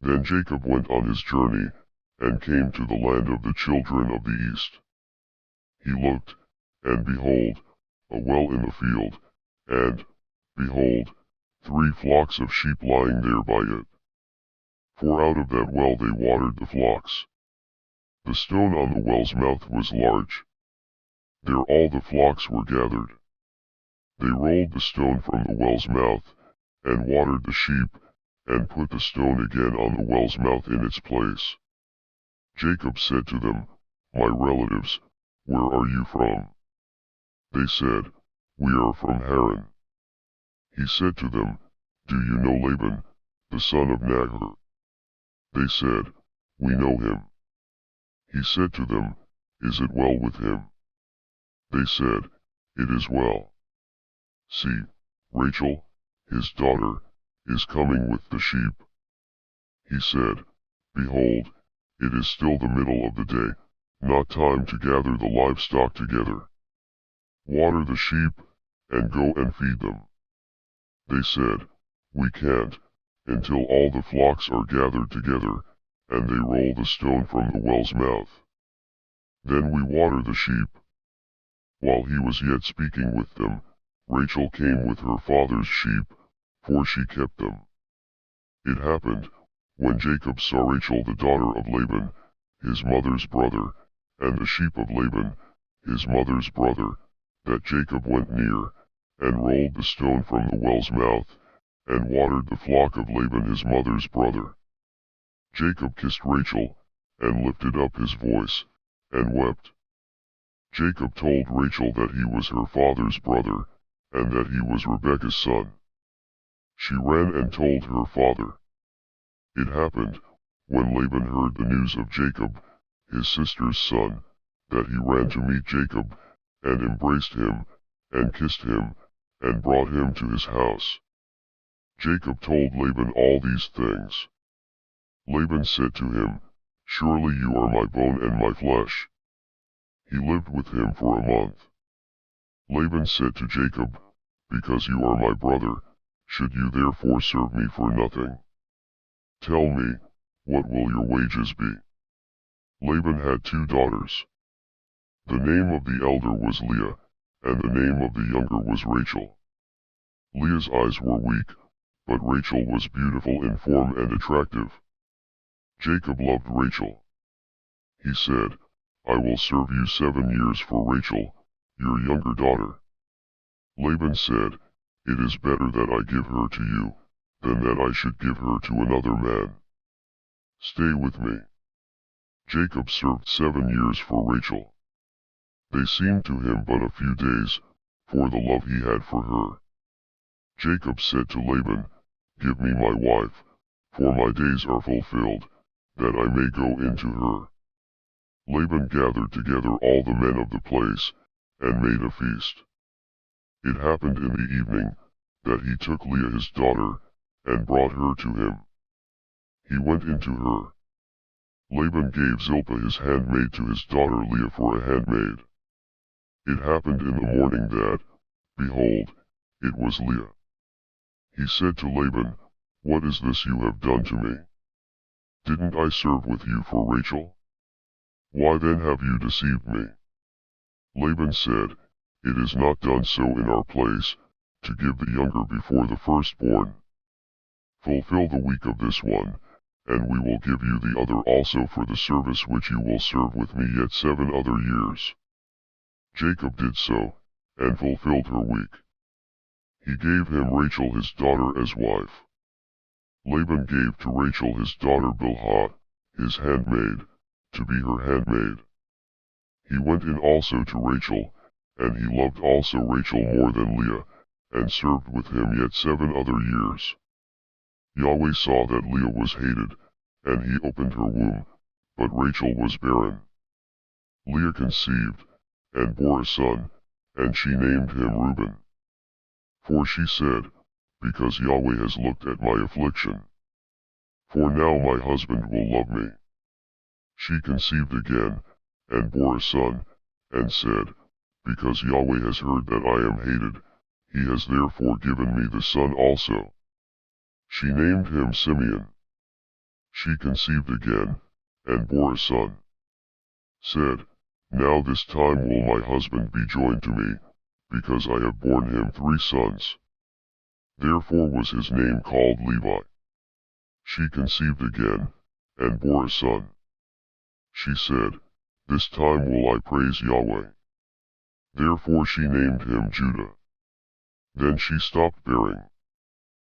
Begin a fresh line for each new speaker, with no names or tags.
Then Jacob went on his journey, and came to the land of the children of the east. He looked, and behold, a well in the field, and, behold, 3 flocks of sheep lying there by it. For out of that well they watered the flocks. The stone on the well's mouth was large. There all the flocks were gathered. They rolled the stone from the well's mouth, and watered the sheep, and put the stone again on the well's mouth in its place. Jacob said to them, My relatives, where are you from? They said, We are from Haran. He said to them, Do you know Laban, the son of Nahor? They said, We know him. He said to them, Is it well with him? They said, It is well. See, Rachel, his daughter, is coming with the sheep. He said, Behold, it is still the middle of the day, not time to gather the livestock together. Water the sheep, and go and feed them. They said, We can't, until all the flocks are gathered together, and they roll the stone from the well's mouth. Then we water the sheep. While he was yet speaking with them, Rachel came with her father's sheep, for she kept them. It happened, when Jacob saw Rachel the daughter of Laban, his mother's brother, and the sheep of Laban, his mother's brother, that Jacob went near, and rolled the stone from the well's mouth, and watered the flock of Laban his mother's brother. Jacob kissed Rachel, and lifted up his voice, and wept. Jacob told Rachel that he was her father's brother, and that he was Rebekah's son. She ran and told her father. It happened, when Laban heard the news of Jacob, his sister's son, that he ran to meet Jacob, and embraced him, and kissed him, and brought him to his house. Jacob told Laban all these things. Laban said to him, Surely you are my bone and my flesh. He lived with him for a month. Laban said to Jacob, Because you are my brother, should you therefore serve me for nothing? Tell me, what will your wages be? Laban had 2 daughters. The name of the elder was Leah, and the name of the younger was Rachel. Leah's eyes were weak, but Rachel was beautiful in form and attractive. Jacob loved Rachel. He said, I will serve you 7 years for Rachel, your younger daughter. Laban said, It is better that I give her to you, than that I should give her to another man. Stay with me. Jacob served 7 years for Rachel. They seemed to him but a few days, for the love he had for her. Jacob said to Laban, Give me my wife, for my days are fulfilled, that I may go into her. Laban gathered together all the men of the place, and made a feast. It happened in the evening, that he took Leah his daughter, and brought her to him. He went into her. Laban gave Zilpah his handmaid to his daughter Leah for a handmaid. It happened in the morning that, behold, it was Leah. He said to Laban, What is this you have done to me? Didn't I serve with you for Rachel? Why then have you deceived me? Laban said, It is not done so in our place, to give the younger before the firstborn. Fulfill the week of this one, and we will give you the other also for the service which you will serve with me yet 7 other years. Jacob did so, and fulfilled her week. He gave him Rachel his daughter as wife. Laban gave to Rachel his daughter Bilhah, his handmaid, to be her handmaid. He went in also to Rachel, and he loved also Rachel more than Leah, and served with him yet 7 other years. Yahweh saw that Leah was hated, and he opened her womb, but Rachel was barren. Leah conceived, and bore a son, and she named him Reuben. For she said, Because Yahweh has looked at my affliction. For now my husband will love me. She conceived again, and bore a son, and said, Because Yahweh has heard that I am hated, he has therefore given me the son also. She named him Simeon. she conceived again, and bore a son. Said, Now this time will my husband be joined to me, because I have borne him 3 sons. Therefore was his name called Levi. She conceived again, and bore a son. She said, This time will I praise Yahweh. Therefore she named him Judah. Then she stopped bearing.